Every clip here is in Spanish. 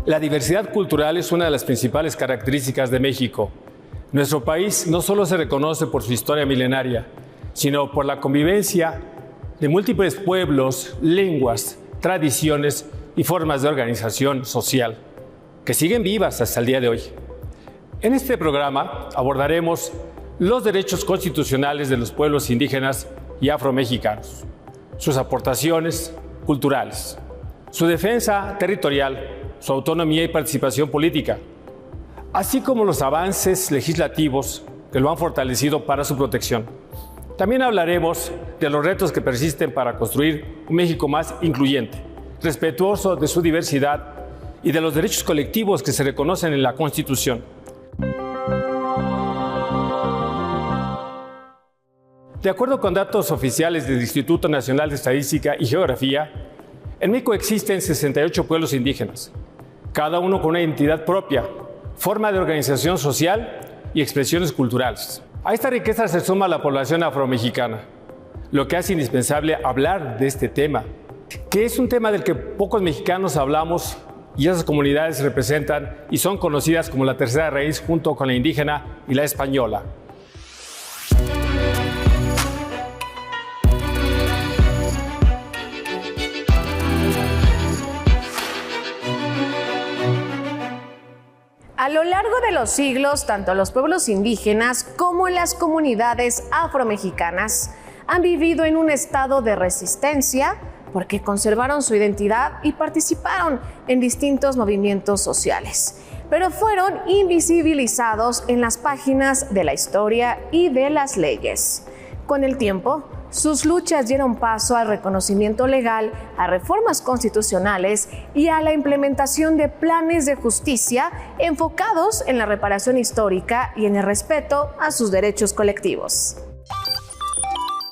La diversidad cultural es una de las principales características de México. Nuestro país no solo se reconoce por su historia milenaria, sino por la convivencia de múltiples pueblos, lenguas, tradiciones y formas de organización social que siguen vivas hasta el día de hoy. En este programa abordaremos los derechos constitucionales de los pueblos indígenas y afromexicanos, sus aportaciones culturales, su defensa territorial, su autonomía y participación política, así como los avances legislativos que lo han fortalecido para su protección. También hablaremos de los retos que persisten para construir un México más incluyente, respetuoso de su diversidad y de los derechos colectivos que se reconocen en la Constitución. De acuerdo con datos oficiales del Instituto Nacional de Estadística y Geografía, en México existen 68 pueblos indígenas, cada uno con una identidad propia, forma de organización social y expresiones culturales. A esta riqueza se suma la población afromexicana, lo que hace indispensable hablar de este tema, que es un tema del que pocos mexicanos hablamos y esas comunidades representan y son conocidas como la tercera raíz junto con la indígena y la española. A lo largo de los siglos, tanto los pueblos indígenas como las comunidades afromexicanas han vivido en un estado de resistencia porque conservaron su identidad y participaron en distintos movimientos sociales, pero fueron invisibilizados en las páginas de la historia y de las leyes. Con el tiempo, sus luchas dieron paso al reconocimiento legal, a reformas constitucionales y a la implementación de planes de justicia enfocados en la reparación histórica y en el respeto a sus derechos colectivos.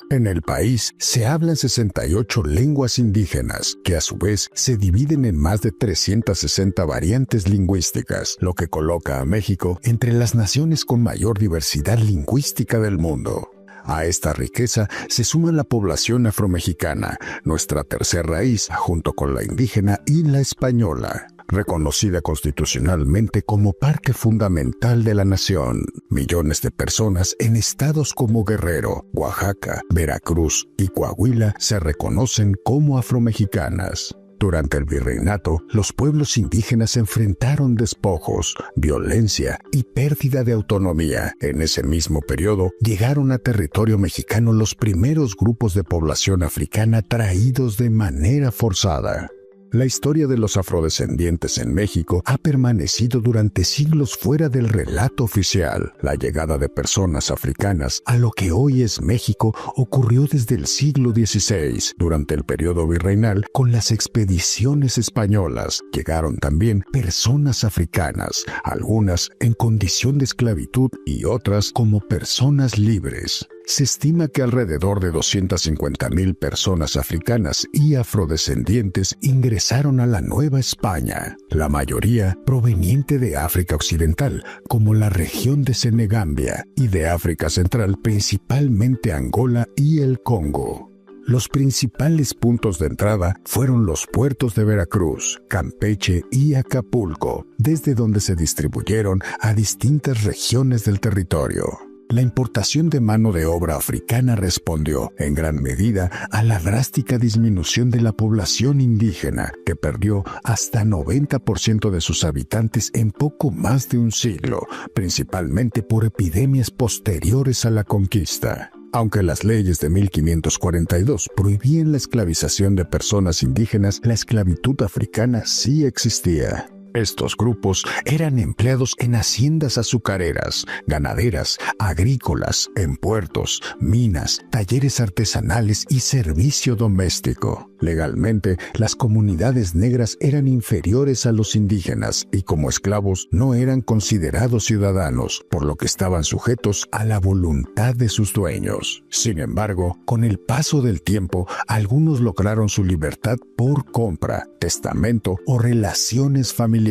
En el país se hablan 68 lenguas indígenas, que a su vez se dividen en más de 360 variantes lingüísticas, lo que coloca a México entre las naciones con mayor diversidad lingüística del mundo. A esta riqueza se suma la población afromexicana, nuestra tercera raíz, junto con la indígena y la española, reconocida constitucionalmente como parte fundamental de la nación. Millones de personas en estados como Guerrero, Oaxaca, Veracruz y Coahuila se reconocen como afromexicanas. Durante el virreinato, los pueblos indígenas enfrentaron despojos, violencia y pérdida de autonomía. En ese mismo periodo, llegaron a territorio mexicano los primeros grupos de población africana traídos de manera forzada. La historia de los afrodescendientes en México ha permanecido durante siglos fuera del relato oficial. La llegada de personas africanas a lo que hoy es México ocurrió desde el siglo XVI, durante el periodo virreinal, con las expediciones españolas. Llegaron también personas africanas, algunas en condición de esclavitud y otras como personas libres. Se estima que alrededor de 250,000 personas africanas y afrodescendientes ingresaron a la Nueva España, la mayoría proveniente de África Occidental, como la región de Senegambia, y de África Central, principalmente Angola y el Congo. Los principales puntos de entrada fueron los puertos de Veracruz, Campeche y Acapulco, desde donde se distribuyeron a distintas regiones del territorio. La importación de mano de obra africana respondió, en gran medida, a la drástica disminución de la población indígena, que perdió hasta 90% de sus habitantes en poco más de un siglo, principalmente por epidemias posteriores a la conquista. Aunque las leyes de 1542 prohibían la esclavización de personas indígenas, la esclavitud africana sí existía. Estos grupos eran empleados en haciendas azucareras, ganaderas, agrícolas, en puertos, minas, talleres artesanales y servicio doméstico. Legalmente, las comunidades negras eran inferiores a los indígenas y como esclavos no eran considerados ciudadanos, por lo que estaban sujetos a la voluntad de sus dueños. Sin embargo, con el paso del tiempo, algunos lograron su libertad por compra, testamento o relaciones familiares.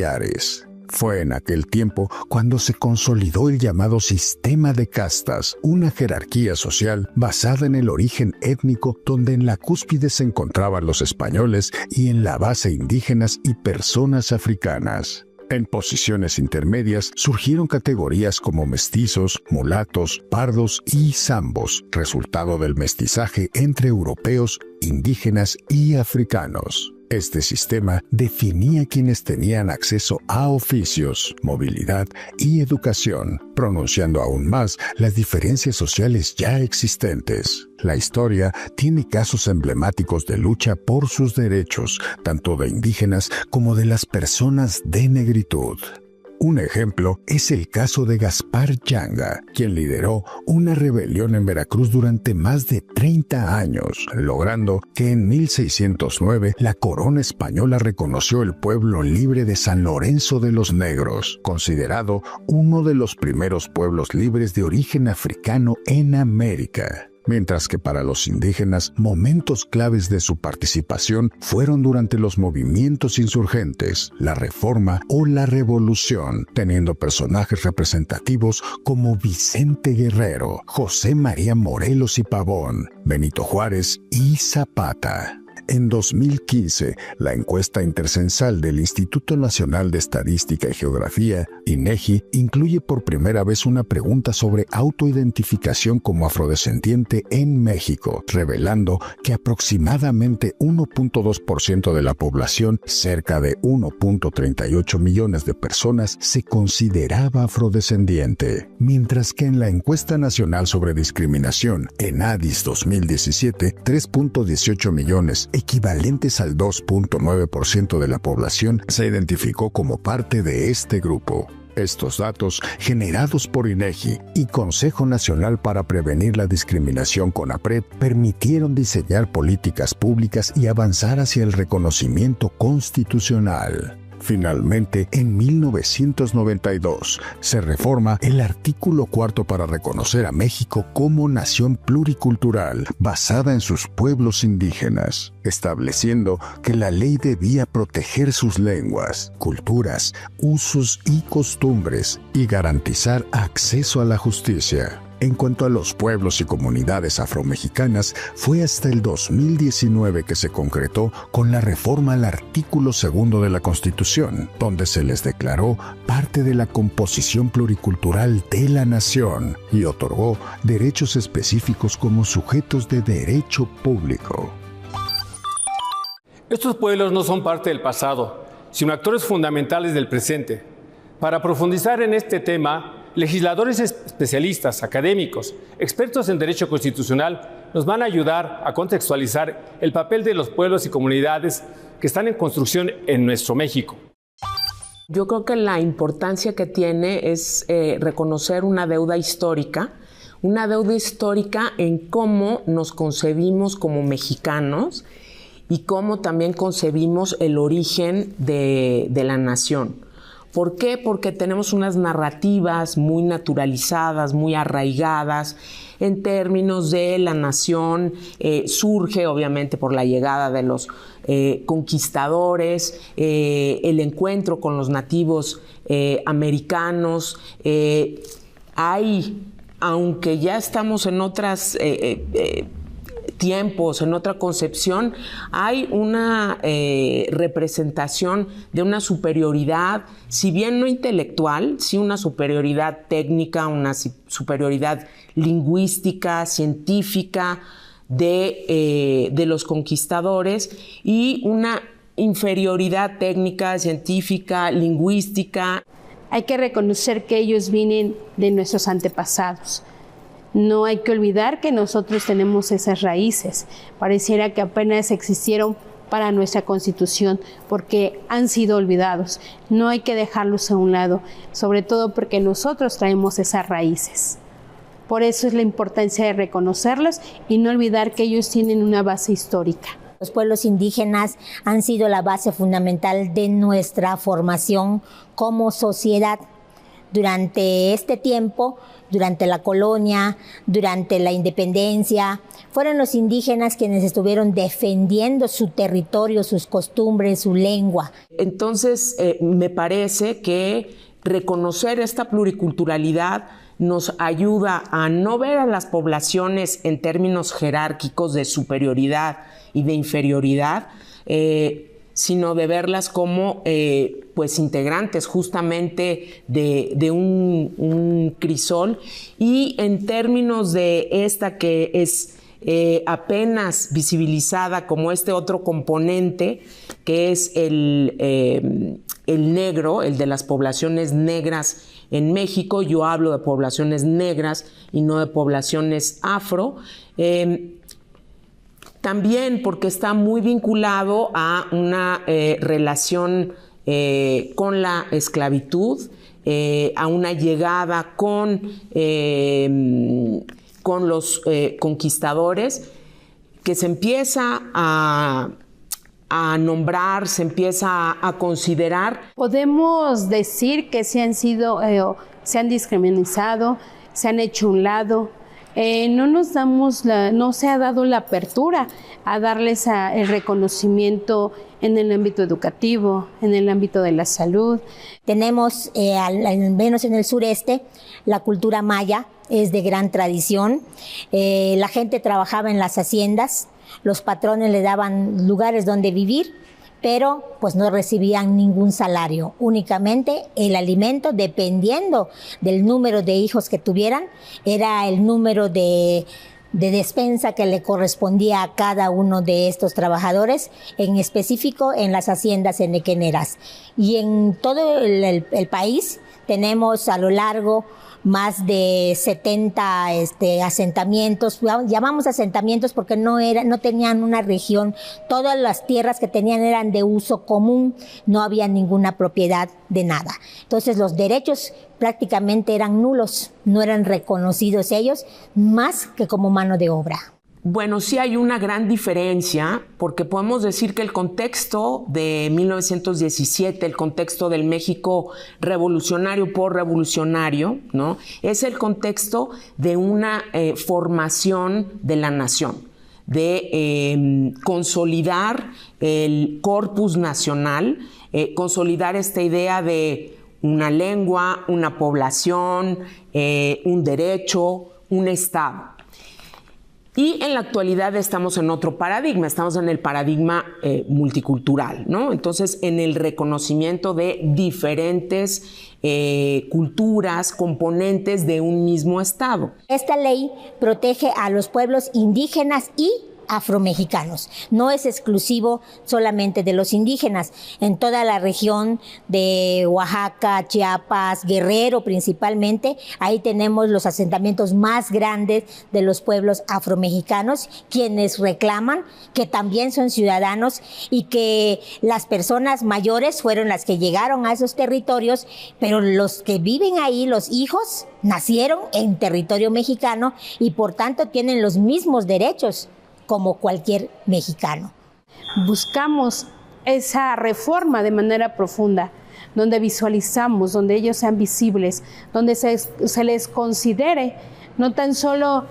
Fue en aquel tiempo cuando se consolidó el llamado sistema de castas, una jerarquía social basada en el origen étnico donde en la cúspide se encontraban los españoles y en la base indígenas y personas africanas. En posiciones intermedias surgieron categorías como mestizos, mulatos, pardos y zambos, resultado del mestizaje entre europeos, indígenas y africanos. Este sistema definía quienes tenían acceso a oficios, movilidad y educación, pronunciando aún más las diferencias sociales ya existentes. La historia tiene casos emblemáticos de lucha por sus derechos, tanto de indígenas como de las personas de negritud. Un ejemplo es el caso de Gaspar Yanga, quien lideró una rebelión en Veracruz durante más de 30 años, logrando que en 1609 la corona española reconoció el pueblo libre de San Lorenzo de los Negros, considerado uno de los primeros pueblos libres de origen africano en América. Mientras que para los indígenas, momentos claves de su participación fueron durante los movimientos insurgentes, la Reforma o la Revolución, teniendo personajes representativos como Vicente Guerrero, José María Morelos y Pavón, Benito Juárez y Zapata. En 2015, la encuesta intercensal del Instituto Nacional de Estadística y Geografía, INEGI, incluye por primera vez una pregunta sobre autoidentificación como afrodescendiente en México, revelando que aproximadamente 1.2% de la población, cerca de 1.38 millones de personas, se consideraba afrodescendiente, mientras que en la encuesta nacional sobre discriminación, ENADIS 2017, 3.18 millones, equivalentes al 2.9% de la población, se identificó como parte de este grupo. Estos datos, generados por INEGI y Consejo Nacional para Prevenir la Discriminación CONAPRED, permitieron diseñar políticas públicas y avanzar hacia el reconocimiento constitucional. Finalmente, en 1992, se reforma el artículo 4 para reconocer a México como nación pluricultural basada en sus pueblos indígenas, estableciendo que la ley debía proteger sus lenguas, culturas, usos y costumbres y garantizar acceso a la justicia. En cuanto a los pueblos y comunidades afromexicanas, fue hasta el 2019 que se concretó con la reforma al artículo 2 de la Constitución, donde se les declaró parte de la composición pluricultural de la nación y otorgó derechos específicos como sujetos de derecho público. Estos pueblos no son parte del pasado, sino actores fundamentales del presente. Para profundizar en este tema, legisladores especialistas, académicos, expertos en derecho constitucional nos van a ayudar a contextualizar el papel de los pueblos y comunidades que están en construcción en nuestro México. Yo creo que la importancia que tiene es reconocer una deuda histórica en cómo nos concebimos como mexicanos y cómo también concebimos el origen de la nación. ¿Por qué? Porque tenemos unas narrativas muy naturalizadas, muy arraigadas en términos de la nación. Surge obviamente por la llegada de los conquistadores, el encuentro con los nativos americanos. Aunque ya estamos en otras tiempos, en otra concepción, hay una representación de una superioridad, si bien no intelectual, sí una superioridad técnica, una superioridad lingüística, científica de los conquistadores y una inferioridad técnica, científica, lingüística. Hay que reconocer que ellos vienen de nuestros antepasados. No hay que olvidar que nosotros tenemos esas raíces. Pareciera que apenas existieron para nuestra Constitución porque han sido olvidados. No hay que dejarlos a un lado, sobre todo porque nosotros traemos esas raíces. Por eso es la importancia de reconocerlos y no olvidar que ellos tienen una base histórica. Los pueblos indígenas han sido la base fundamental de nuestra formación como sociedad. durante este tiempo, durante la colonia, durante la independencia, fueron los indígenas quienes estuvieron defendiendo su territorio, sus costumbres, su lengua. Entonces, me parece que reconocer esta pluriculturalidad nos ayuda a no ver a las poblaciones en términos jerárquicos de superioridad y de inferioridad, sino de verlas como pues integrantes justamente de un crisol, y en términos de esta que es apenas visibilizada como este otro componente que es el negro, el de las poblaciones negras en México. Yo hablo de poblaciones negras y no de poblaciones afro. También porque está muy vinculado a una relación con la esclavitud, a una llegada con los conquistadores, que se empieza a nombrar, se empieza a considerar. Podemos decir que se han discriminado, se han hecho un lado. No se ha dado la apertura a darles el reconocimiento en el ámbito educativo, en el ámbito de la salud. Tenemos, al menos en el sureste, la cultura maya es de gran tradición. La gente trabajaba en las haciendas, los patrones le daban lugares donde vivir, pero pues no recibían ningún salario, únicamente el alimento, dependiendo del número de hijos que tuvieran, era el número de despensa que le correspondía a cada uno de estos trabajadores, en específico en las haciendas enequeneras. Y en todo el país tenemos a lo largo más de 70 asentamientos. Llamamos asentamientos porque no tenían una región. Todas las tierras que tenían eran de uso común, no había ninguna propiedad de nada. Entonces los derechos prácticamente eran nulos, no eran reconocidos ellos más que como mano de obra. Bueno, sí hay una gran diferencia, porque podemos decir que el contexto de 1917, el contexto del México revolucionario por revolucionario, ¿no?, es el contexto de una formación de la nación, de consolidar el corpus nacional, consolidar esta idea de una lengua, una población, un derecho, un Estado. Y en la actualidad estamos en otro paradigma, estamos en el paradigma multicultural, ¿no? Entonces, en el reconocimiento de diferentes culturas, componentes de un mismo Estado. Esta ley protege a los pueblos indígenas y afromexicanos. No es exclusivo solamente de los indígenas. En toda la región de Oaxaca, Chiapas, Guerrero principalmente, ahí tenemos los asentamientos más grandes de los pueblos afromexicanos, quienes reclaman que también son ciudadanos y que las personas mayores fueron las que llegaron a esos territorios, pero los que viven ahí, los hijos, nacieron en territorio mexicano y por tanto tienen los mismos derechos como cualquier mexicano. Buscamos esa reforma de manera profunda, donde visualizamos, donde ellos sean visibles, donde se les considere no tan solo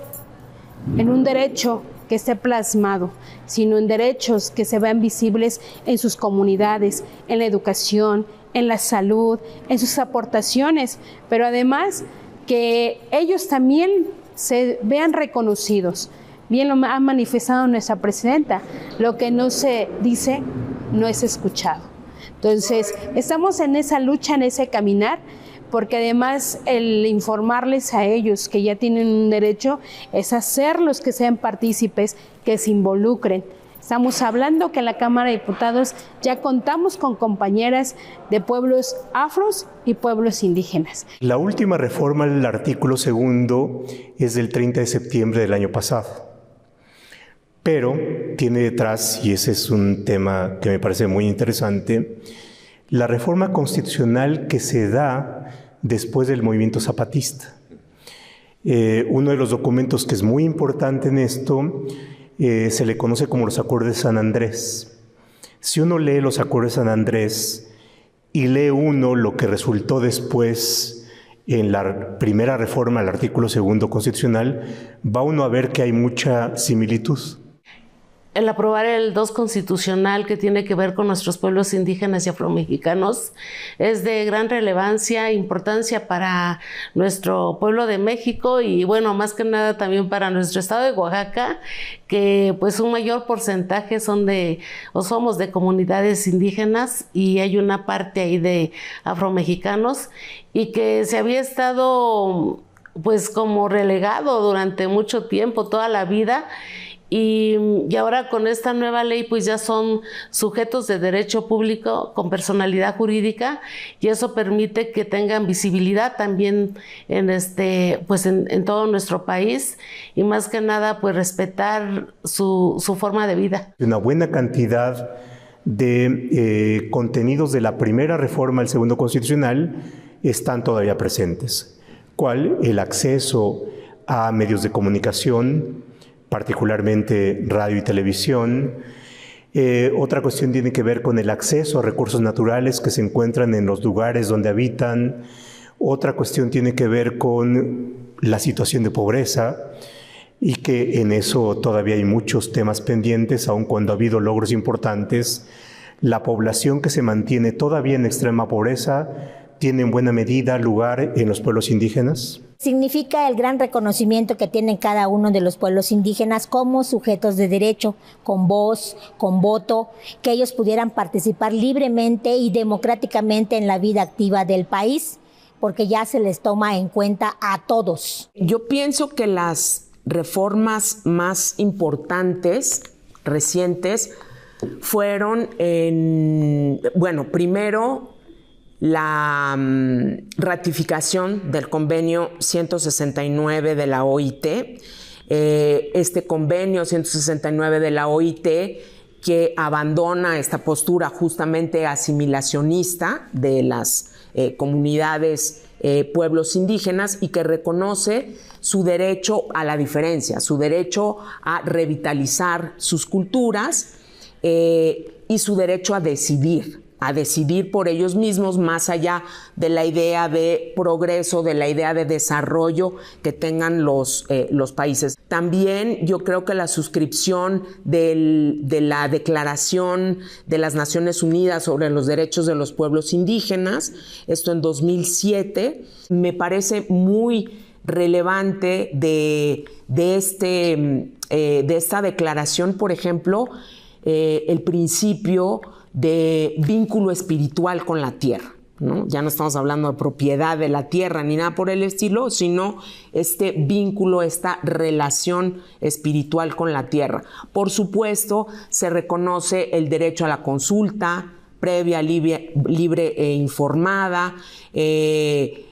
en un derecho que esté plasmado, sino en derechos que se vean visibles en sus comunidades, en la educación, en la salud, en sus aportaciones, pero además que ellos también se vean reconocidos. Bien lo ha manifestado nuestra presidenta, lo que no se dice no es escuchado. Entonces, estamos en esa lucha, en ese caminar, porque además el informarles a ellos que ya tienen un derecho es hacerlos que sean partícipes, que se involucren. Estamos hablando que en la Cámara de Diputados ya contamos con compañeras de pueblos afros y pueblos indígenas. La última reforma del artículo 2 es del 30 de septiembre del año pasado. Pero tiene detrás, y ese es un tema que me parece muy interesante, la reforma constitucional que se da después del movimiento zapatista. Uno de los documentos que es muy importante en esto se le conoce como los Acuerdos de San Andrés. Si uno lee los Acuerdos de San Andrés y lee uno lo que resultó después en la primera reforma al artículo 2 constitucional, va uno a ver que hay mucha similitud. El aprobar el 2 constitucional que tiene que ver con nuestros pueblos indígenas y afromexicanos es de gran relevancia e importancia para nuestro pueblo de México y bueno, más que nada también para nuestro estado de Oaxaca, que pues un mayor porcentaje somos de comunidades indígenas y hay una parte ahí de afromexicanos y que se había estado pues como relegado durante mucho tiempo, toda la vida. Y ahora con esta nueva ley pues ya son sujetos de derecho público con personalidad jurídica y eso permite que tengan visibilidad también en todo nuestro país y más que nada pues respetar su forma de vida. Una buena cantidad de contenidos de la primera reforma al 2 constitucional están todavía presentes. ¿Cuál? El acceso a medios de comunicación, particularmente radio y televisión. Otra cuestión tiene que ver con el acceso a recursos naturales que se encuentran en los lugares donde habitan. Otra cuestión tiene que ver con la situación de pobreza y que en eso todavía hay muchos temas pendientes, aun cuando ha habido logros importantes. La población que se mantiene todavía en extrema pobreza tiene en buena medida lugar en los pueblos indígenas. Significa el gran reconocimiento que tienen cada uno de los pueblos indígenas como sujetos de derecho, con voz, con voto, que ellos pudieran participar libremente y democráticamente en la vida activa del país, porque ya se les toma en cuenta a todos. Yo pienso que las reformas más importantes, recientes, fueron primero, la ratificación del convenio 169 de la OIT, este convenio 169 de la OIT que abandona esta postura justamente asimilacionista de las comunidades, pueblos indígenas y que reconoce su derecho a la diferencia, su derecho a revitalizar sus culturas y su derecho a decidir por ellos mismos, más allá de la idea de progreso, de la idea de desarrollo que tengan los países. También yo creo que la suscripción de la Declaración de las Naciones Unidas sobre los Derechos de los Pueblos Indígenas, esto en 2007, me parece muy relevante de esta declaración, por ejemplo, el principio de vínculo espiritual con la tierra, ¿no? Ya no estamos hablando de propiedad de la tierra ni nada por el estilo, sino este vínculo, esta relación espiritual con la tierra. Por supuesto, se reconoce el derecho a la consulta previa, libre e informada, el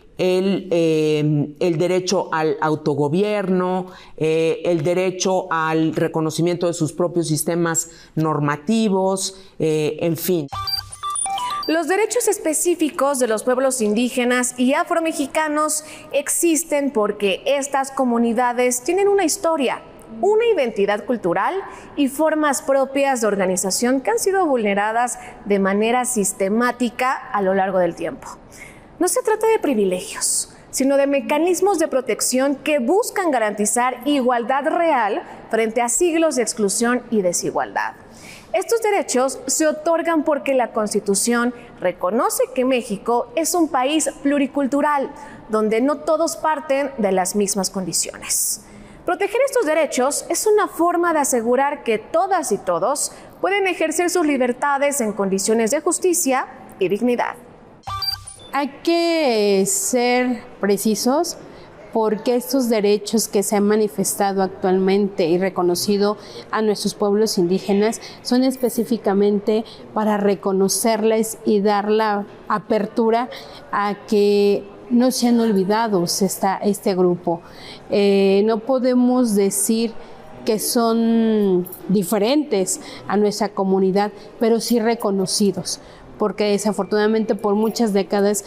derecho al autogobierno, el derecho al reconocimiento de sus propios sistemas normativos, en fin. Los derechos específicos de los pueblos indígenas y afromexicanos existen porque estas comunidades tienen una historia, una identidad cultural y formas propias de organización que han sido vulneradas de manera sistemática a lo largo del tiempo. No se trata de privilegios, sino de mecanismos de protección que buscan garantizar igualdad real frente a siglos de exclusión y desigualdad. Estos derechos se otorgan porque la Constitución reconoce que México es un país pluricultural, donde no todos parten de las mismas condiciones. Proteger estos derechos es una forma de asegurar que todas y todos pueden ejercer sus libertades en condiciones de justicia y dignidad. Hay que ser precisos porque estos derechos que se han manifestado actualmente y reconocido a nuestros pueblos indígenas son específicamente para reconocerles y dar la apertura a que no sean olvidados este grupo. No podemos decir que son diferentes a nuestra comunidad, pero sí reconocidos, porque desafortunadamente por muchas décadas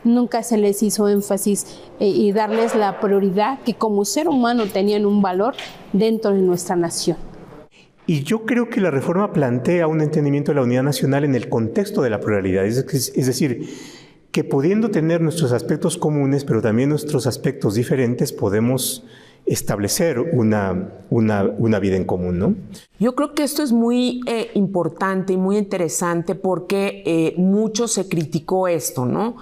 nunca se les hizo énfasis y darles la prioridad que como ser humano tenían un valor dentro de nuestra nación. Y yo creo que la reforma plantea un entendimiento de la unidad nacional en el contexto de la pluralidad, es decir, que pudiendo tener nuestros aspectos comunes, pero también nuestros aspectos diferentes, podemos establecer una vida en común, ¿no? Yo creo que esto es muy importante y muy interesante porque mucho se criticó esto, ¿no?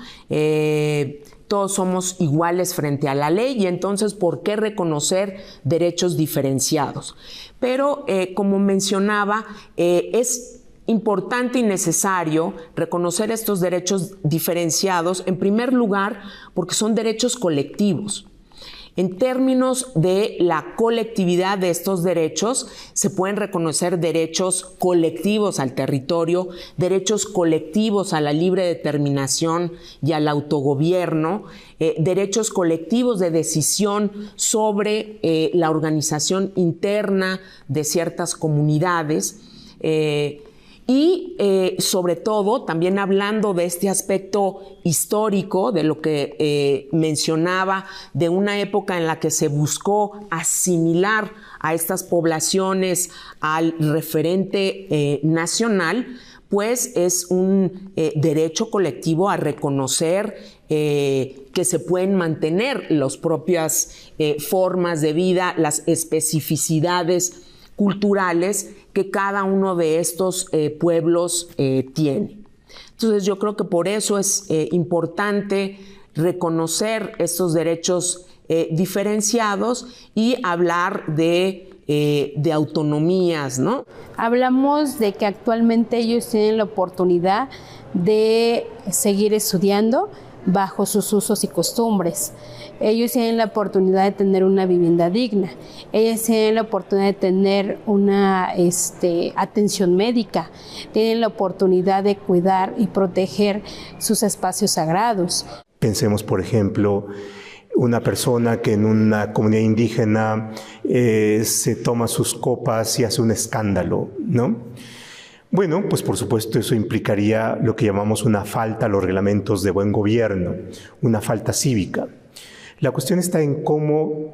Todos somos iguales frente a la ley y entonces, ¿por qué reconocer derechos diferenciados? Pero, como mencionaba, es importante y necesario reconocer estos derechos diferenciados, en primer lugar, porque son derechos colectivos. En términos de la colectividad de estos derechos, se pueden reconocer derechos colectivos al territorio, derechos colectivos a la libre determinación y al autogobierno, derechos colectivos de decisión sobre la organización interna de ciertas comunidades, y sobre todo, también hablando de este aspecto histórico, de lo que mencionaba, de una época en la que se buscó asimilar a estas poblaciones al referente nacional, pues es un derecho colectivo a reconocer que se pueden mantener las propias formas de vida, las especificidades culturales que cada uno de estos pueblos tiene. Entonces yo creo que por eso es importante reconocer estos derechos diferenciados y hablar de autonomías, ¿no? Hablamos de que actualmente ellos tienen la oportunidad de seguir estudiando bajo sus usos y costumbres. Ellos tienen la oportunidad de tener una vivienda digna. Ellos tienen la oportunidad de tener una atención médica. Tienen la oportunidad de cuidar y proteger sus espacios sagrados. Pensemos, por ejemplo, una persona que en una comunidad indígena se toma sus copas y hace un escándalo, ¿no? Bueno, pues por supuesto eso implicaría lo que llamamos una falta a los reglamentos de buen gobierno, una falta cívica. La cuestión está en cómo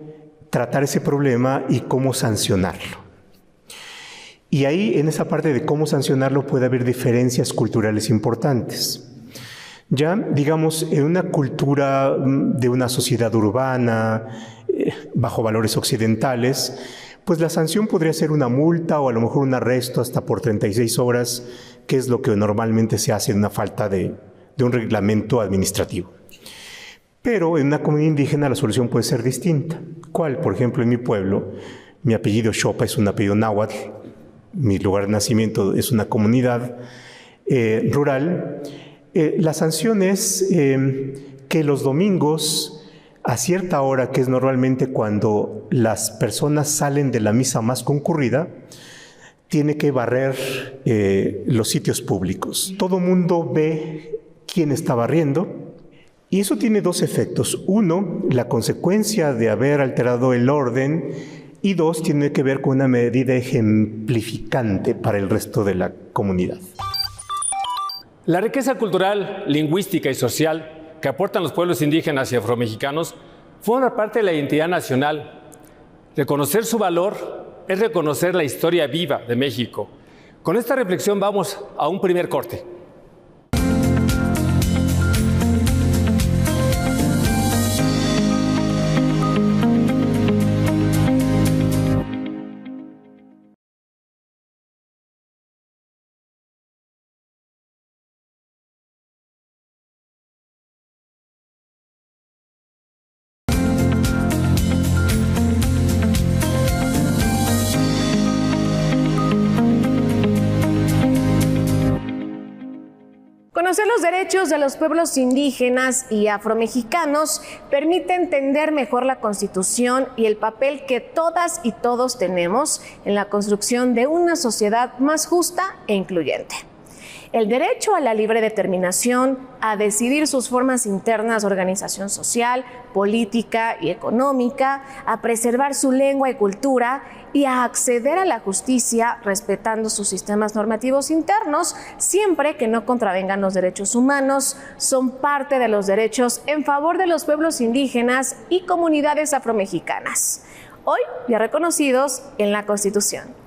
tratar ese problema y cómo sancionarlo. Y ahí, en esa parte de cómo sancionarlo, puede haber diferencias culturales importantes. Ya, digamos, en una cultura de una sociedad urbana, bajo valores occidentales, pues la sanción podría ser una multa o a lo mejor un arresto hasta por 36 horas, que es lo que normalmente se hace en una falta de un reglamento administrativo. Pero en una comunidad indígena la solución puede ser distinta. ¿Cuál? Por ejemplo, en mi pueblo, mi apellido Xopa es un apellido náhuatl, mi lugar de nacimiento es una comunidad rural. La sanción es que los domingos, a cierta hora, que es normalmente cuando las personas salen de la misa más concurrida, tiene que barrer los sitios públicos. Todo mundo ve quién está barriendo. Y eso tiene dos efectos. Uno, la consecuencia de haber alterado el orden, y dos, tiene que ver con una medida ejemplificante para el resto de la comunidad. La riqueza cultural, lingüística y social que aportan los pueblos indígenas y afromexicanos forma parte de la identidad nacional. Reconocer su valor es reconocer la historia viva de México. Con esta reflexión vamos a un primer corte. Conocer los derechos de los pueblos indígenas y afromexicanos permite entender mejor la Constitución y el papel que todas y todos tenemos en la construcción de una sociedad más justa e incluyente. El derecho a la libre determinación, a decidir sus formas internas de organización social, política y económica, a preservar su lengua y cultura y a acceder a la justicia respetando sus sistemas normativos internos, siempre que no contravengan los derechos humanos, son parte de los derechos en favor de los pueblos indígenas y comunidades afromexicanas, hoy ya reconocidos en la Constitución.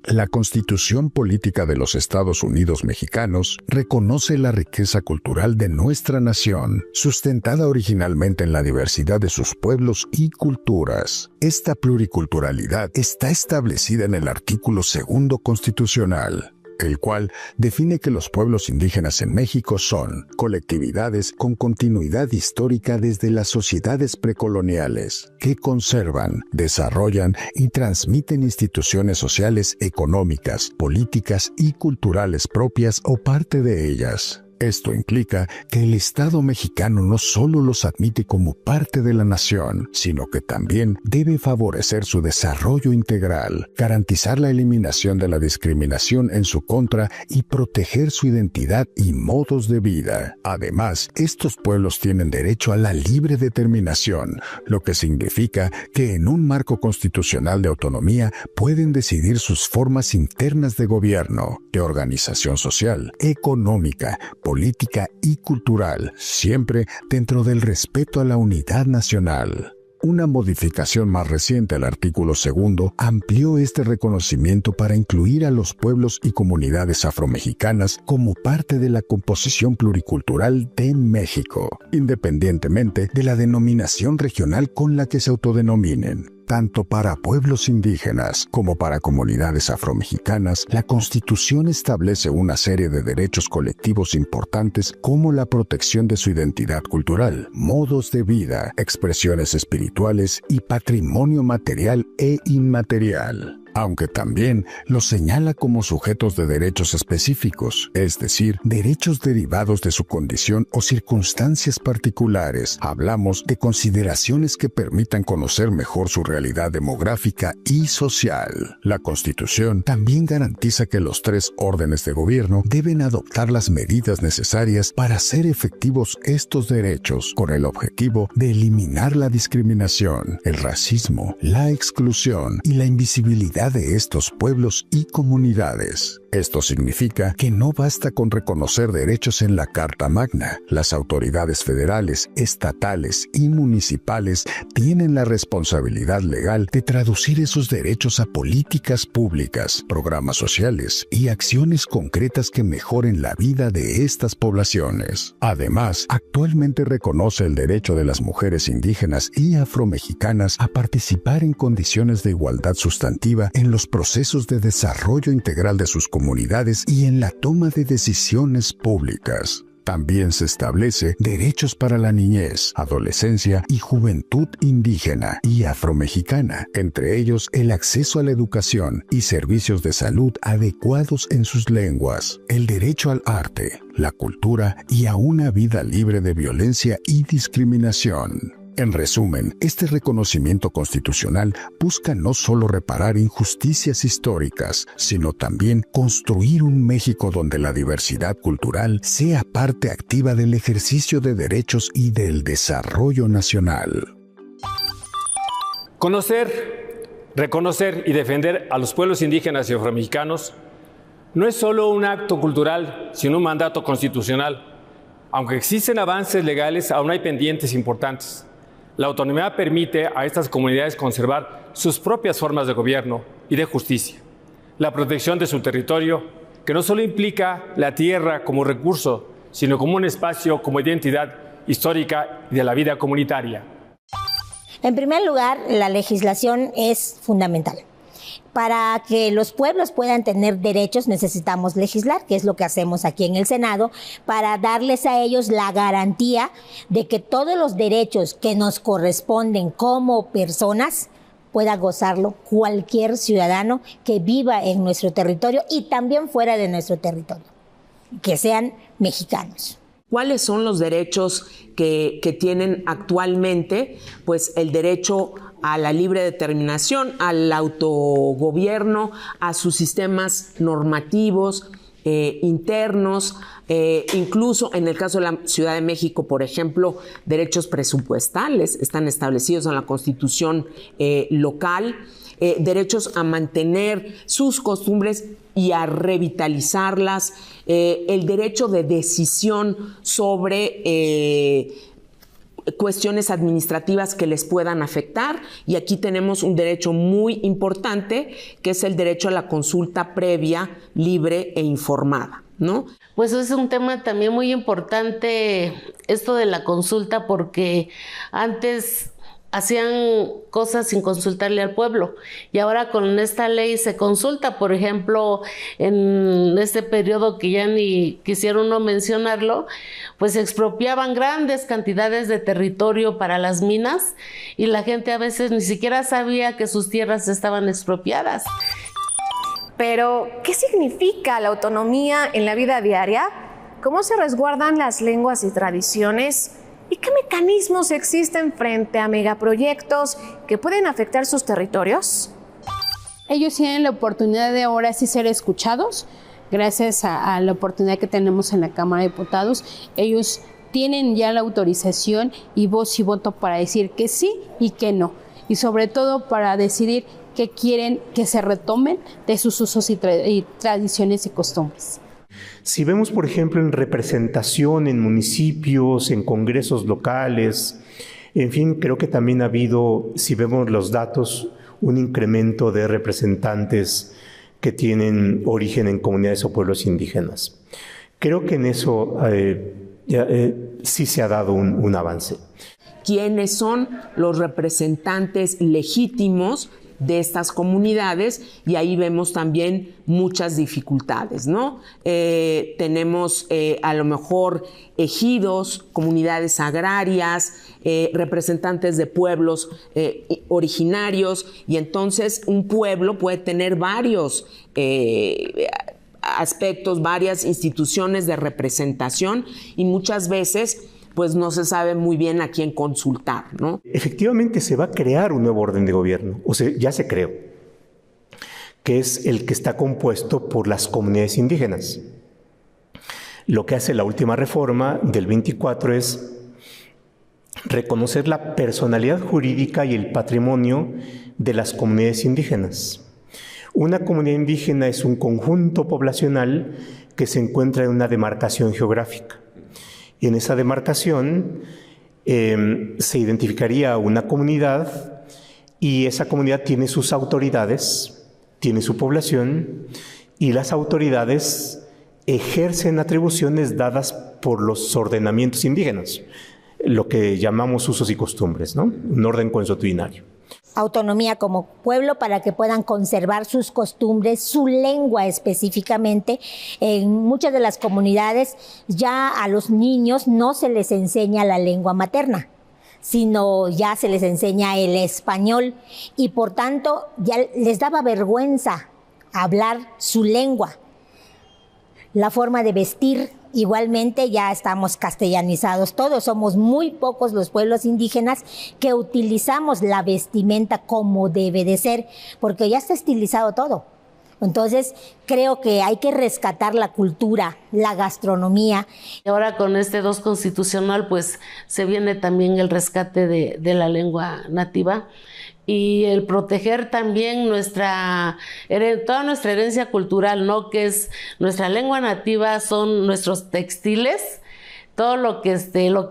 La Constitución Política de los Estados Unidos Mexicanos reconoce la riqueza cultural de nuestra nación, sustentada originalmente en la diversidad de sus pueblos y culturas. Esta pluriculturalidad está establecida en el artículo 2 constitucional, el cual define que los pueblos indígenas en México son colectividades con continuidad histórica desde las sociedades precoloniales, que conservan, desarrollan y transmiten instituciones sociales, económicas, políticas y culturales propias o parte de ellas. Esto implica que el Estado mexicano no solo los admite como parte de la nación, sino que también debe favorecer su desarrollo integral, garantizar la eliminación de la discriminación en su contra y proteger su identidad y modos de vida. Además, estos pueblos tienen derecho a la libre determinación, lo que significa que en un marco constitucional de autonomía pueden decidir sus formas internas de gobierno, de organización social, económica, política y cultural, siempre dentro del respeto a la unidad nacional. Una modificación más reciente al artículo 2 amplió este reconocimiento para incluir a los pueblos y comunidades afromexicanas como parte de la composición pluricultural de México, independientemente de la denominación regional con la que se autodenominen. Tanto para pueblos indígenas como para comunidades afromexicanas, la Constitución establece una serie de derechos colectivos importantes como la protección de su identidad cultural, modos de vida, expresiones espirituales y patrimonio material e inmaterial, aunque también los señala como sujetos de derechos específicos, es decir, derechos derivados de su condición o circunstancias particulares. Hablamos de consideraciones que permitan conocer mejor su realidad demográfica y social. La Constitución también garantiza que los 3 órdenes de gobierno deben adoptar las medidas necesarias para hacer efectivos estos derechos, con el objetivo de eliminar la discriminación, el racismo, la exclusión y la invisibilidad de estos pueblos y comunidades. Esto significa que no basta con reconocer derechos en la Carta Magna. Las autoridades federales, estatales y municipales tienen la responsabilidad legal de traducir esos derechos a políticas públicas, programas sociales y acciones concretas que mejoren la vida de estas poblaciones. Además, actualmente reconoce el derecho de las mujeres indígenas y afromexicanas a participar en condiciones de igualdad sustantiva en los procesos de desarrollo integral de sus comunidades y en la toma de decisiones públicas. También se establece derechos para la niñez, adolescencia y juventud indígena y afromexicana, entre ellos el acceso a la educación y servicios de salud adecuados en sus lenguas, el derecho al arte, la cultura y a una vida libre de violencia y discriminación. En resumen, este reconocimiento constitucional busca no solo reparar injusticias históricas, sino también construir un México donde la diversidad cultural sea parte activa del ejercicio de derechos y del desarrollo nacional. Conocer, reconocer y defender a los pueblos indígenas y afromexicanos no es solo un acto cultural, sino un mandato constitucional. Aunque existen avances legales, aún hay pendientes importantes. La autonomía permite a estas comunidades conservar sus propias formas de gobierno y de justicia. La protección de su territorio, que no solo implica la tierra como recurso, sino como un espacio, como identidad histórica de la vida comunitaria. En primer lugar, la legislación es fundamental. Para que los pueblos puedan tener derechos necesitamos legislar, que es lo que hacemos aquí en el Senado, para darles a ellos la garantía de que todos los derechos que nos corresponden como personas pueda gozarlo cualquier ciudadano que viva en nuestro territorio y también fuera de nuestro territorio, que sean mexicanos. ¿Cuáles son los derechos que tienen actualmente? Pues el derecho a la libre determinación, al autogobierno, a sus sistemas normativos internos, incluso en el caso de la Ciudad de México, por ejemplo, derechos presupuestales están establecidos en la Constitución local, derechos a mantener sus costumbres y a revitalizarlas, el derecho de decisión sobre cuestiones administrativas que les puedan afectar, y aquí tenemos un derecho muy importante, que es el derecho a la consulta previa, libre e informada, ¿no? Pues es un tema también muy importante esto de la consulta, porque antes hacían cosas sin consultarle al pueblo, y ahora con esta ley se consulta. Por ejemplo, en este periodo que ya ni quisieron no mencionarlo, pues se expropiaban grandes cantidades de territorio para las minas, y la gente a veces ni siquiera sabía que sus tierras estaban expropiadas. Pero, ¿qué significa la autonomía en la vida diaria? ¿Cómo se resguardan las lenguas y tradiciones? ¿Y qué mecanismos existen frente a megaproyectos que pueden afectar sus territorios? Ellos tienen la oportunidad de ahora sí ser escuchados, gracias a la oportunidad que tenemos en la Cámara de Diputados. Ellos tienen ya la autorización y voz y voto para decir que sí y que no, y sobre todo para decidir qué quieren que se retomen de sus usos y tradiciones y costumbres. Si vemos, por ejemplo, en representación en municipios, en congresos locales, en fin, creo que también ha habido, si vemos los datos, un incremento de representantes que tienen origen en comunidades o pueblos indígenas. Creo que en eso sí se ha dado un avance. ¿Quiénes son los representantes legítimos de estas comunidades? Y ahí vemos también muchas dificultades, ¿no? Tenemos a lo mejor ejidos, comunidades agrarias, representantes de pueblos originarios, y entonces un pueblo puede tener varios aspectos, varias instituciones de representación, y muchas veces pues no se sabe muy bien a quién consultar, ¿no? Efectivamente se va a crear un nuevo orden de gobierno, o sea, ya se creó, que es el que está compuesto por las comunidades indígenas. Lo que hace la última reforma del 24 es reconocer la personalidad jurídica y el patrimonio de las comunidades indígenas. Una comunidad indígena es un conjunto poblacional que se encuentra en una demarcación geográfica. Y en esa demarcación se identificaría una comunidad, y esa comunidad tiene sus autoridades, tiene su población, y las autoridades ejercen atribuciones dadas por los ordenamientos indígenas, lo que llamamos usos y costumbres, ¿no? Un orden consuetudinario. Autonomía como pueblo para que puedan conservar sus costumbres, su lengua específicamente. En muchas de las comunidades ya a los niños no se les enseña la lengua materna, sino ya se les enseña el español, y por tanto ya les daba vergüenza hablar su lengua. La forma de vestir, igualmente ya estamos castellanizados todos, somos muy pocos los pueblos indígenas que utilizamos la vestimenta como debe de ser, porque ya está estilizado todo. Entonces, creo que hay que rescatar la cultura, la gastronomía. Y ahora con este 2 constitucional, pues se viene también el rescate de la lengua nativa, y el proteger también toda nuestra herencia cultural, ¿no? Que es nuestra lengua nativa, son nuestros textiles, todo lo que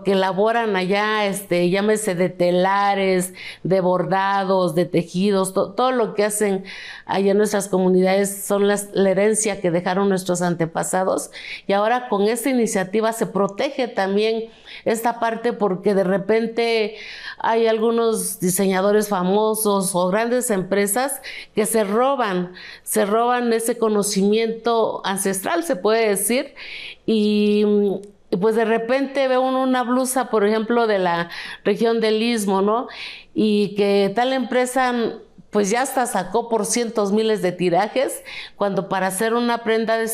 elaboran allá, llámese de telares, de bordados, de tejidos, todo lo que hacen allá en nuestras comunidades son la herencia que dejaron nuestros antepasados, y ahora con esta iniciativa se protege también esta parte, porque de repente hay algunos diseñadores famosos o grandes empresas que se roban ese conocimiento ancestral, se puede decir, y pues de repente ve uno una blusa, por ejemplo, de la región del Istmo, ¿no? Y que tal empresa pues ya hasta sacó por cientos miles de tirajes, cuando para hacer una prenda de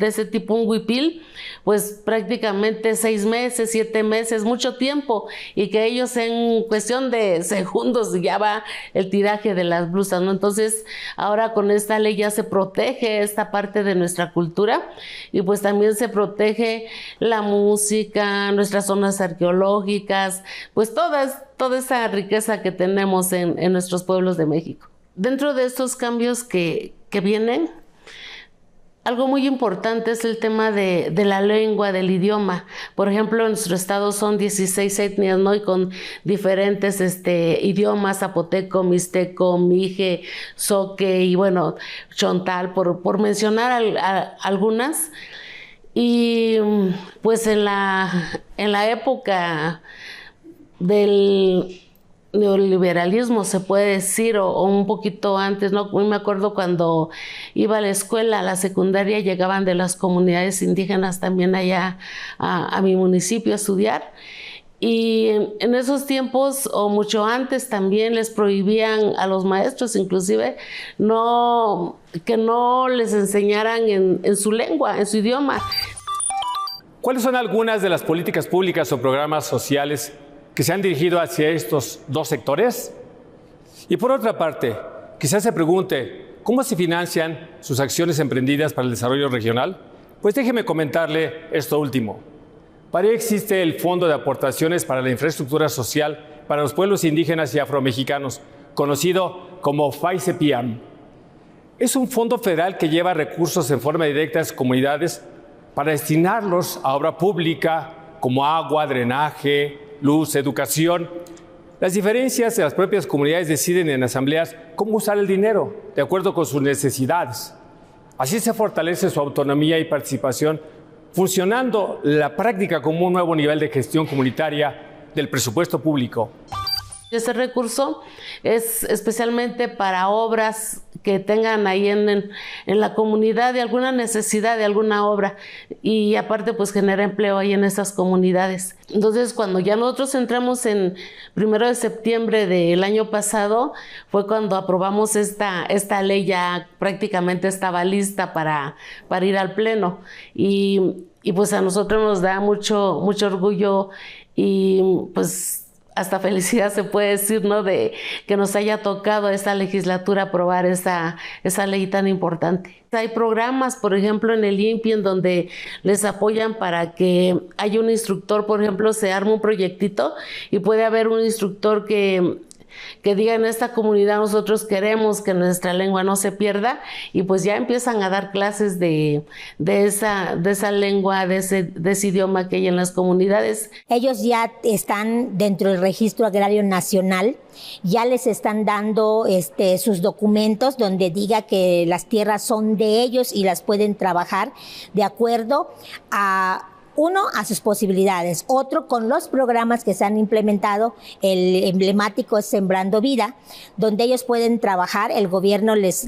ese tipo, un huipil, pues prácticamente 6 meses, 7 meses, mucho tiempo, y que ellos en cuestión de segundos ya va el tiraje de las blusas, ¿no? Entonces, ahora con esta ley ya se protege esta parte de nuestra cultura, y pues también se protege la música, nuestras zonas arqueológicas, pues toda esa riqueza que tenemos en nuestros pueblos de México. Dentro de estos cambios que vienen, Algo muy importante es el tema de la lengua, del idioma. Por ejemplo, en nuestro estado son 16 etnias, ¿no? Y con diferentes idiomas: zapoteco, mixteco, mije, zoque y bueno, chontal, por mencionar algunas. Y pues en la época del neoliberalismo, se puede decir, o un poquito antes, ¿no? Me acuerdo cuando iba a la escuela, a la secundaria, llegaban de las comunidades indígenas también allá a mi municipio a estudiar. Y en esos tiempos, o mucho antes, también les prohibían a los maestros, inclusive, que no les enseñaran en su lengua, en su idioma. ¿Cuáles son algunas de las políticas públicas o programas sociales que se han dirigido hacia estos dos sectores? Y por otra parte, quizás se pregunte, ¿cómo se financian sus acciones emprendidas para el desarrollo regional? Pues déjeme comentarle esto último. Para ello existe el Fondo de Aportaciones para la Infraestructura Social para los Pueblos Indígenas y Afromexicanos, conocido como FAICEPIAM. Es un fondo federal que lleva recursos en forma directa a las comunidades para destinarlos a obra pública como agua, drenaje, luz, educación. Las diferencias de las propias comunidades deciden en asambleas cómo usar el dinero, de acuerdo con sus necesidades. Así se fortalece su autonomía y participación, funcionando la práctica como un nuevo nivel de gestión comunitaria del presupuesto público. Ese recurso es especialmente para obras que tengan ahí en la comunidad, de alguna necesidad de alguna obra, y aparte pues genera empleo ahí en esas comunidades. Entonces, cuando ya nosotros entramos en 1 de septiembre del año pasado, fue cuando aprobamos esta ley. Ya prácticamente estaba lista para ir al pleno, y pues a nosotros nos da mucho orgullo y pues hasta felicidad se puede decir, ¿no?, de que nos haya tocado esta legislatura aprobar esa ley tan importante. Hay programas, por ejemplo, en el INPI, en donde les apoyan para que haya un instructor. Por ejemplo, se arma un proyectito y puede haber un instructor que diga: en esta comunidad nosotros queremos que nuestra lengua no se pierda, y pues ya empiezan a dar clases de esa lengua, de ese idioma que hay en las comunidades. Ellos ya están dentro del Registro Agrario Nacional, ya les están dando sus documentos donde diga que las tierras son de ellos y las pueden trabajar de acuerdo a sus posibilidades. Otro, con los programas que se han implementado, el emblemático es Sembrando Vida, donde ellos pueden trabajar, el gobierno les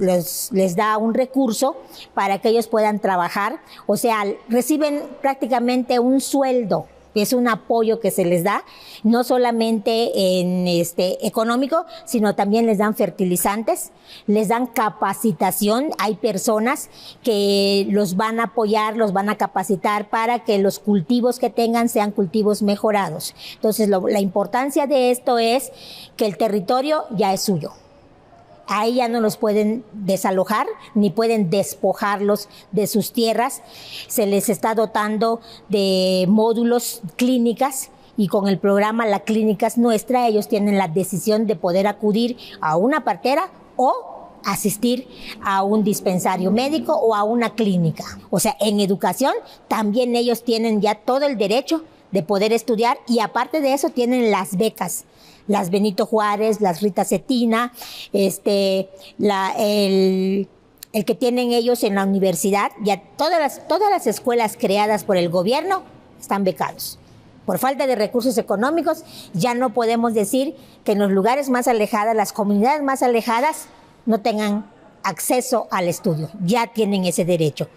da un recurso para que ellos puedan trabajar, o sea, reciben prácticamente un sueldo. Es un apoyo que se les da, no solamente en económico, sino también les dan fertilizantes, les dan capacitación. Hay personas que los van a apoyar, los van a capacitar para que los cultivos que tengan sean cultivos mejorados. Entonces, la importancia de esto es que el territorio ya es suyo. Ahí ya no los pueden desalojar, ni pueden despojarlos de sus tierras. Se les está dotando de módulos, clínicas, y con el programa La Clínica es Nuestra, ellos tienen la decisión de poder acudir a una partera o asistir a un dispensario médico o a una clínica. O sea, en educación también ellos tienen ya todo el derecho de poder estudiar, y aparte de eso tienen las becas. Las Benito Juárez, las Rita Cetina, el que tienen ellos en la universidad, ya todas las escuelas creadas por el gobierno están becados. Por falta de recursos económicos, ya no podemos decir que en los lugares más alejados, las comunidades más alejadas, no tengan acceso al estudio. Ya tienen ese derecho.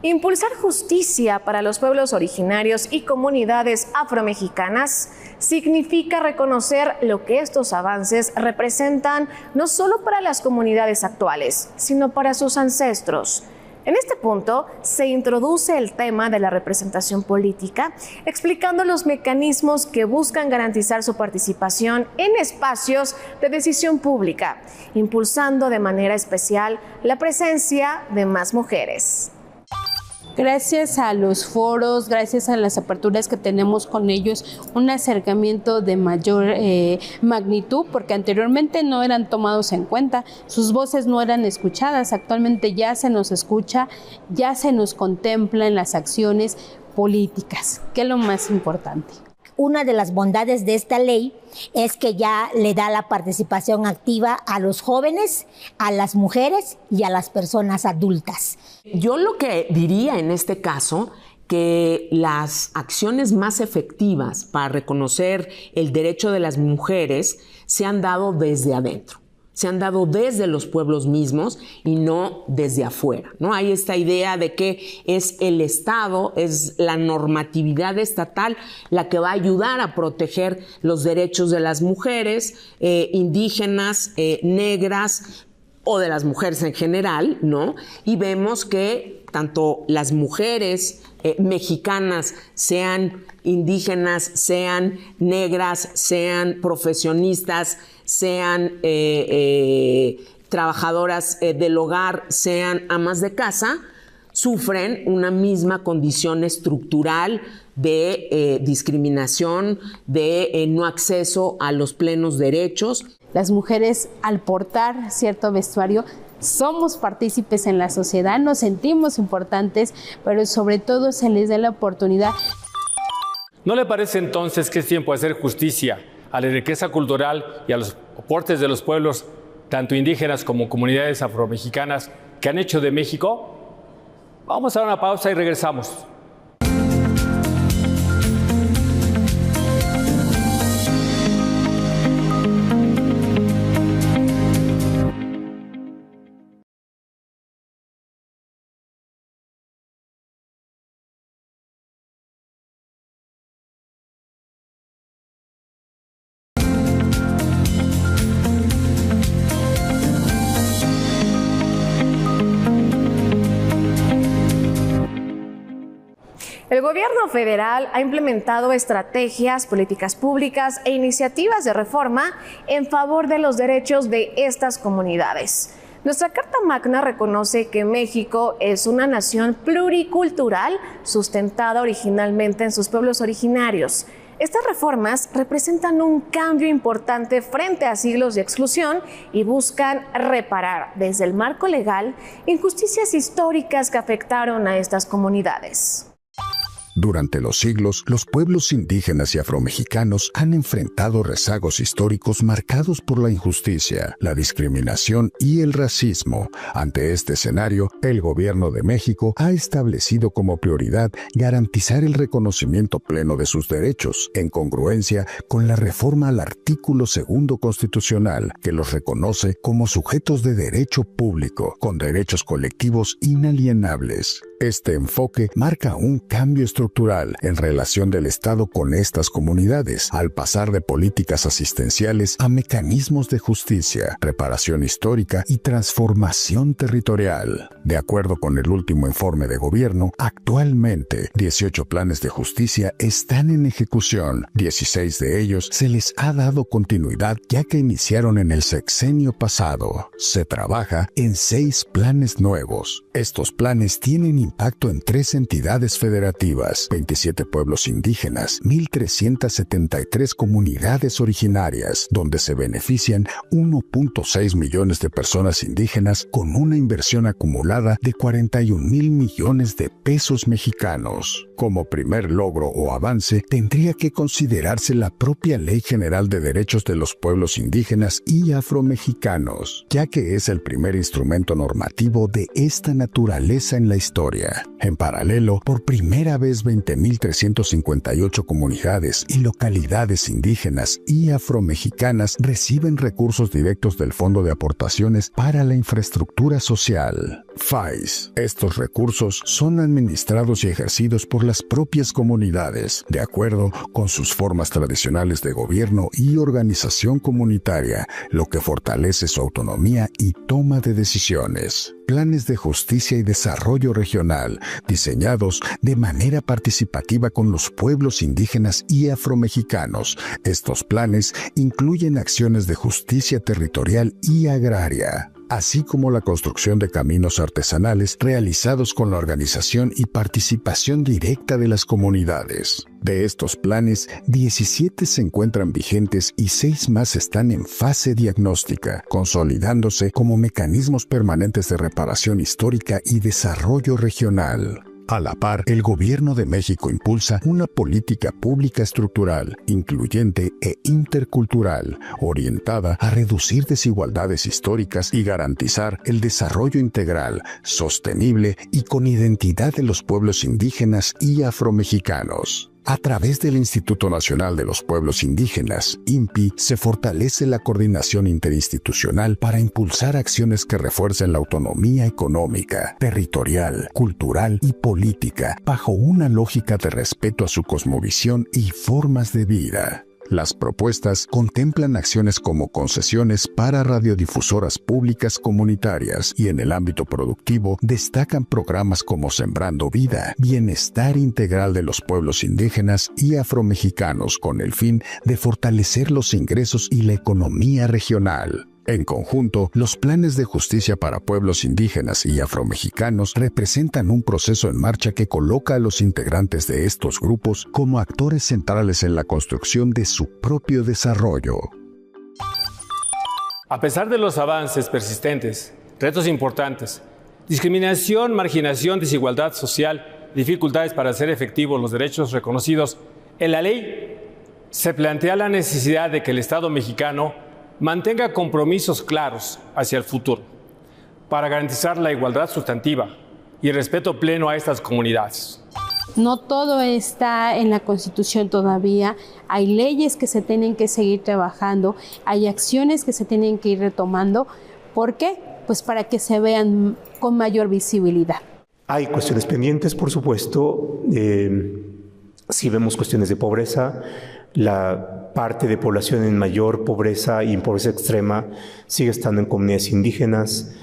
Impulsar justicia para los pueblos originarios y comunidades afromexicanas significa reconocer lo que estos avances representan no solo para las comunidades actuales, sino para sus ancestros. En este punto se introduce el tema de la representación política, explicando los mecanismos que buscan garantizar su participación en espacios de decisión pública, impulsando de manera especial la presencia de más mujeres. Gracias a los foros, gracias a las aperturas que tenemos con ellos, un acercamiento de mayor magnitud, porque anteriormente no eran tomados en cuenta, sus voces no eran escuchadas. Actualmente ya se nos escucha, ya se nos contempla en las acciones políticas, que es lo más importante. Una de las bondades de esta ley es que ya le da la participación activa a los jóvenes, a las mujeres y a las personas adultas. Yo lo que diría en este caso, que las acciones más efectivas para reconocer el derecho de las mujeres se han dado desde adentro. Se han dado desde los pueblos mismos y no desde afuera, ¿no? Hay esta idea de que es el Estado, es la normatividad estatal la que va a ayudar a proteger los derechos de las mujeres indígenas, negras o de las mujeres en general, ¿no? Y vemos que tanto las mujeres mexicanas, sean indígenas, sean negras, sean profesionistas, sean trabajadoras del hogar, sean amas de casa, sufren una misma condición estructural de discriminación, de no acceso a los plenos derechos. Las mujeres, al portar cierto vestuario, somos partícipes en la sociedad, nos sentimos importantes, pero sobre todo se les da la oportunidad. ¿No le parece entonces que es tiempo de hacer justicia a la riqueza cultural y a los aportes de los pueblos, tanto indígenas como comunidades afromexicanas, que han hecho de México? Vamos a dar una pausa y regresamos. El gobierno federal ha implementado estrategias, políticas públicas e iniciativas de reforma en favor de los derechos de estas comunidades. Nuestra Carta Magna reconoce que México es una nación pluricultural sustentada originalmente en sus pueblos originarios. Estas reformas representan un cambio importante frente a siglos de exclusión y buscan reparar desde el marco legal injusticias históricas que afectaron a estas comunidades. Durante los siglos, los pueblos indígenas y afromexicanos han enfrentado rezagos históricos marcados por la injusticia, la discriminación y el racismo. Ante este escenario, el Gobierno de México ha establecido como prioridad garantizar el reconocimiento pleno de sus derechos, en congruencia con la reforma al artículo 2 constitucional, que los reconoce como sujetos de derecho público, con derechos colectivos inalienables. Este enfoque marca un cambio estructural en relación del Estado con estas comunidades, al pasar de políticas asistenciales a mecanismos de justicia, reparación histórica y transformación territorial. De acuerdo con el último informe de gobierno, actualmente 18 planes de justicia están en ejecución. 16 de ellos se les ha dado continuidad ya que iniciaron en el sexenio pasado. Se trabaja en 6 planes nuevos. Estos planes tienen impacto en 3 entidades federativas, 27 pueblos indígenas, 1,373 comunidades originarias, donde se benefician 1.6 millones de personas indígenas con una inversión acumulada de 41,000 millones de pesos mexicanos. Como primer logro o avance, tendría que considerarse la propia Ley General de Derechos de los Pueblos Indígenas y Afromexicanos, ya que es el primer instrumento normativo de esta naturaleza en la historia. En paralelo, por primera vez 20.358 comunidades y localidades indígenas y afromexicanas reciben recursos directos del Fondo de Aportaciones para la Infraestructura Social, FAIS. Estos recursos son administrados y ejercidos por las propias comunidades, de acuerdo con sus formas tradicionales de gobierno y organización comunitaria, lo que fortalece su autonomía y toma de decisiones. Planes de justicia y desarrollo regional, diseñados de manera participativa con los pueblos indígenas y afromexicanos. Estos planes incluyen acciones de justicia territorial y agraria, así como la construcción de caminos artesanales realizados con la organización y participación directa de las comunidades. De estos planes, 17 se encuentran vigentes y 6 más están en fase diagnóstica, consolidándose como mecanismos permanentes de reparación histórica y desarrollo regional. A la par, el Gobierno de México impulsa una política pública estructural, incluyente e intercultural, orientada a reducir desigualdades históricas y garantizar el desarrollo integral, sostenible y con identidad de los pueblos indígenas y afromexicanos. A través del Instituto Nacional de los Pueblos Indígenas, INPI, se fortalece la coordinación interinstitucional para impulsar acciones que refuercen la autonomía económica, territorial, cultural y política, bajo una lógica de respeto a su cosmovisión y formas de vida. Las propuestas contemplan acciones como concesiones para radiodifusoras públicas comunitarias y en el ámbito productivo destacan programas como Sembrando Vida, bienestar integral de los pueblos indígenas y afromexicanos con el fin de fortalecer los ingresos y la economía regional. En conjunto, los planes de justicia para pueblos indígenas y afromexicanos representan un proceso en marcha que coloca a los integrantes de estos grupos como actores centrales en la construcción de su propio desarrollo. A pesar de los avances persistentes, retos importantes, discriminación, marginación, desigualdad social, dificultades para hacer efectivos los derechos reconocidos en la ley, se plantea la necesidad de que el Estado mexicano mantenga compromisos claros hacia el futuro para garantizar la igualdad sustantiva y el respeto pleno a estas comunidades. No todo está en la Constitución todavía, hay leyes que se tienen que seguir trabajando, hay acciones que se tienen que ir retomando. ¿Por qué? Pues para que se vean con mayor visibilidad. Hay cuestiones pendientes, por supuesto. Si vemos cuestiones de pobreza, la parte de población en mayor pobreza y en pobreza extrema sigue estando en comunidades indígenas.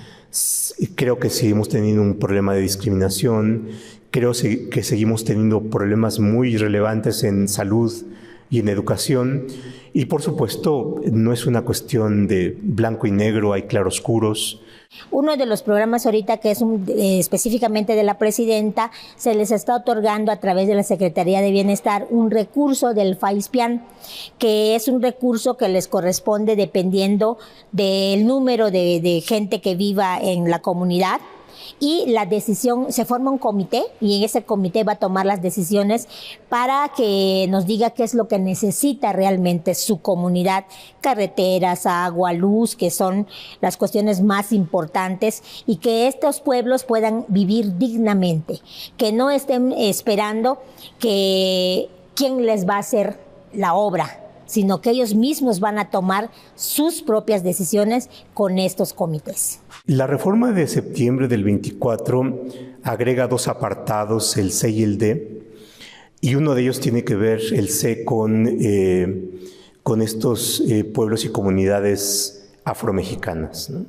Creo que seguimos teniendo un problema de discriminación. Creo que seguimos teniendo problemas muy relevantes en salud y en educación. Y por supuesto, no es una cuestión de blanco y negro, hay claroscuros. Uno de los programas ahorita que es específicamente de la presidenta, se les está otorgando a través de la Secretaría de Bienestar un recurso del FAISPIAN, que es un recurso que les corresponde dependiendo del número de gente que viva en la comunidad. Y la decisión, se forma un comité y en ese comité va a tomar las decisiones para que nos diga qué es lo que necesita realmente su comunidad, carreteras, agua, luz, que son las cuestiones más importantes, y que estos pueblos puedan vivir dignamente, que no estén esperando que quién les va a hacer la obra, sino que ellos mismos van a tomar sus propias decisiones con estos comités. La reforma de septiembre del 24 agrega 2 apartados, el C y el D, y uno de ellos tiene que ver, el C, con estos pueblos y comunidades afromexicanas, ¿no?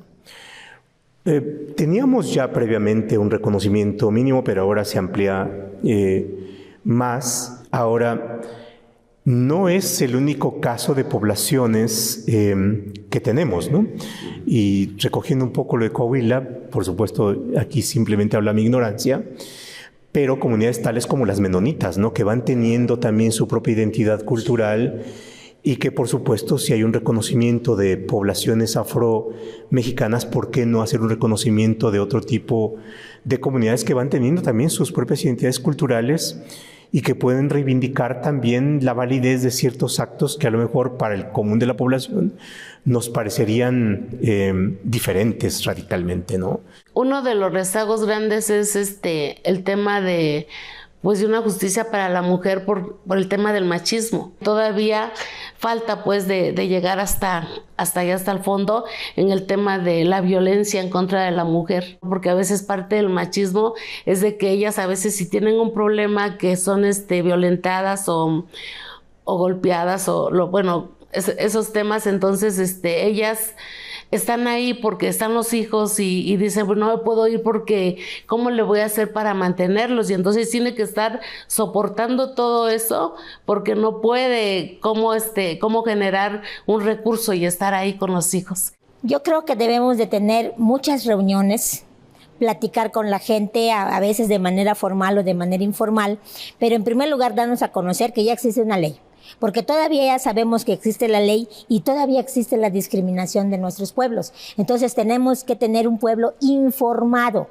Teníamos ya previamente un reconocimiento mínimo, pero ahora se amplía más. Ahora, no es el único caso de poblaciones que tenemos, ¿no? Y recogiendo un poco lo de Coahuila, por supuesto, aquí simplemente habla mi ignorancia, pero comunidades tales como las menonitas, ¿no? Que van teniendo también su propia identidad cultural y que, por supuesto, si hay un reconocimiento de poblaciones afro-mexicanas, ¿por qué no hacer un reconocimiento de otro tipo de comunidades que van teniendo también sus propias identidades culturales y que pueden reivindicar también la validez de ciertos actos que a lo mejor para el común de la población nos parecerían diferentes radicalmente, ¿no? Uno de los rezagos grandes es el tema de una justicia para la mujer por el tema del machismo. Todavía falta de llegar hasta el fondo en el tema de la violencia en contra de la mujer, porque a veces parte del machismo es de que ellas a veces si tienen un problema que son violentadas o golpeadas esos temas, entonces ellas están ahí porque están los hijos y dicen, pues no me puedo ir porque ¿cómo le voy a hacer para mantenerlos? Y entonces tiene que estar soportando todo eso porque no puede cómo generar un recurso y estar ahí con los hijos. Yo creo que debemos de tener muchas reuniones, platicar con la gente, a veces de manera formal o de manera informal, pero en primer lugar darnos a conocer que ya existe una ley, porque todavía ya sabemos que existe la ley y todavía existe la discriminación de nuestros pueblos. Entonces tenemos que tener un pueblo informado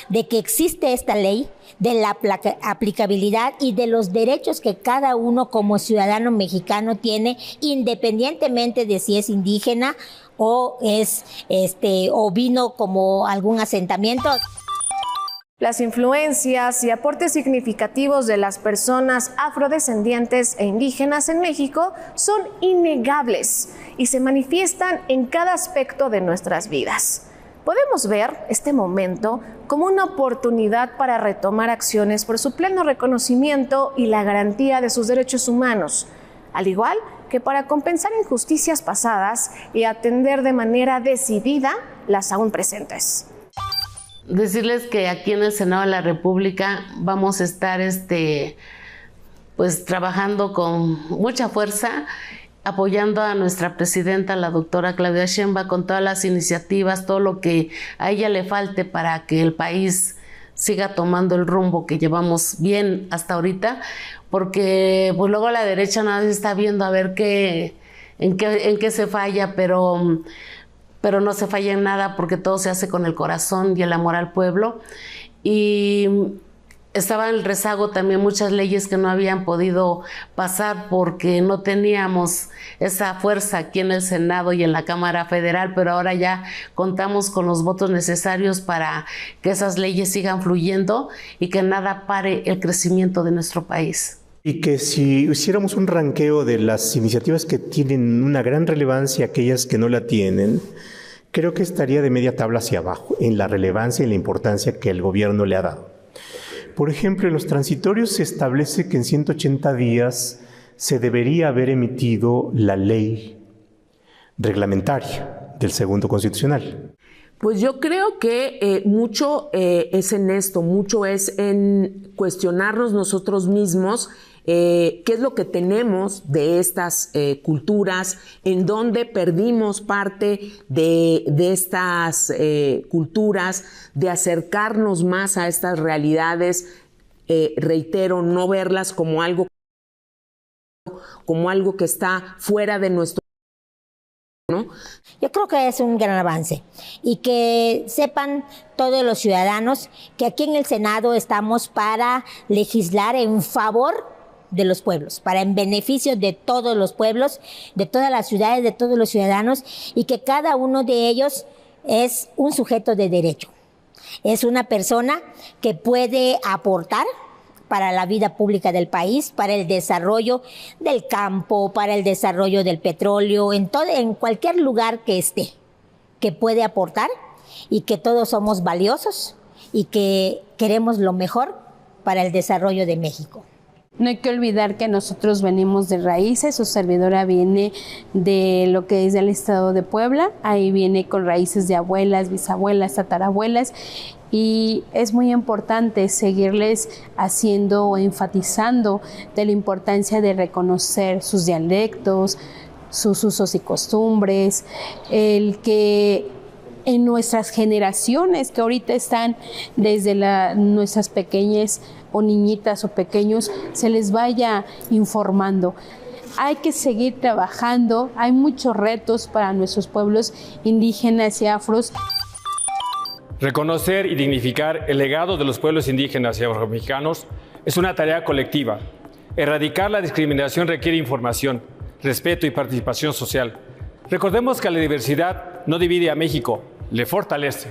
de que existe esta ley, de la aplicabilidad y de los derechos que cada uno como ciudadano mexicano tiene, independientemente de si es indígena o es o vino como algún asentamiento. Las influencias y aportes significativos de las personas afrodescendientes e indígenas en México son innegables y se manifiestan en cada aspecto de nuestras vidas. Podemos ver este momento como una oportunidad para retomar acciones por su pleno reconocimiento y la garantía de sus derechos humanos, al igual que para compensar injusticias pasadas y atender de manera decidida las aún presentes. Decirles que aquí en el Senado de la República vamos a estar pues trabajando con mucha fuerza, apoyando a nuestra presidenta, la doctora Claudia Sheinbaum, con todas las iniciativas, todo lo que a ella le falte para que el país siga tomando el rumbo que llevamos bien hasta ahorita, porque pues luego la derecha nadie está viendo a ver en qué se falla, pero no se falla en nada porque todo se hace con el corazón y el amor al pueblo. Y estaba en el rezago también muchas leyes que no habían podido pasar porque no teníamos esa fuerza aquí en el Senado y en la Cámara Federal, pero ahora ya contamos con los votos necesarios para que esas leyes sigan fluyendo y que nada pare el crecimiento de nuestro país. Y que si hiciéramos un ranqueo de las iniciativas que tienen una gran relevancia, aquellas que no la tienen, creo que estaría de media tabla hacia abajo en la relevancia y la importancia que el gobierno le ha dado. Por ejemplo, en los transitorios se establece que en 180 días se debería haber emitido la ley reglamentaria del segundo constitucional. Pues yo creo que mucho es en esto, mucho es en cuestionarnos nosotros mismos qué es lo que tenemos de estas culturas, en dónde perdimos parte de estas culturas, de acercarnos más a estas realidades, reitero, no verlas como algo que está fuera de nuestro, ¿no? Yo creo que es un gran avance y que sepan todos los ciudadanos que aquí en el Senado estamos para legislar en favor de los pueblos, para en beneficio de todos los pueblos, de todas las ciudades, de todos los ciudadanos, y que cada uno de ellos es un sujeto de derecho. Es una persona que puede aportar para la vida pública del país, para el desarrollo del campo, para el desarrollo del petróleo, en cualquier lugar que esté, que puede aportar, y que todos somos valiosos y que queremos lo mejor para el desarrollo de México. No hay que olvidar que nosotros venimos de raíces, su servidora viene de lo que es del estado de Puebla, ahí viene con raíces de abuelas, bisabuelas, tatarabuelas, y es muy importante seguirles haciendo o enfatizando de la importancia de reconocer sus dialectos, sus usos y costumbres, el que en nuestras generaciones que ahorita están desde nuestras pequeñas o niñitas o pequeños, se les vaya informando. Hay que seguir trabajando, hay muchos retos para nuestros pueblos indígenas y afros. Reconocer y dignificar el legado de los pueblos indígenas y afromexicanos es una tarea colectiva. Erradicar la discriminación requiere información, respeto y participación social. Recordemos que la diversidad no divide a México, le fortalece.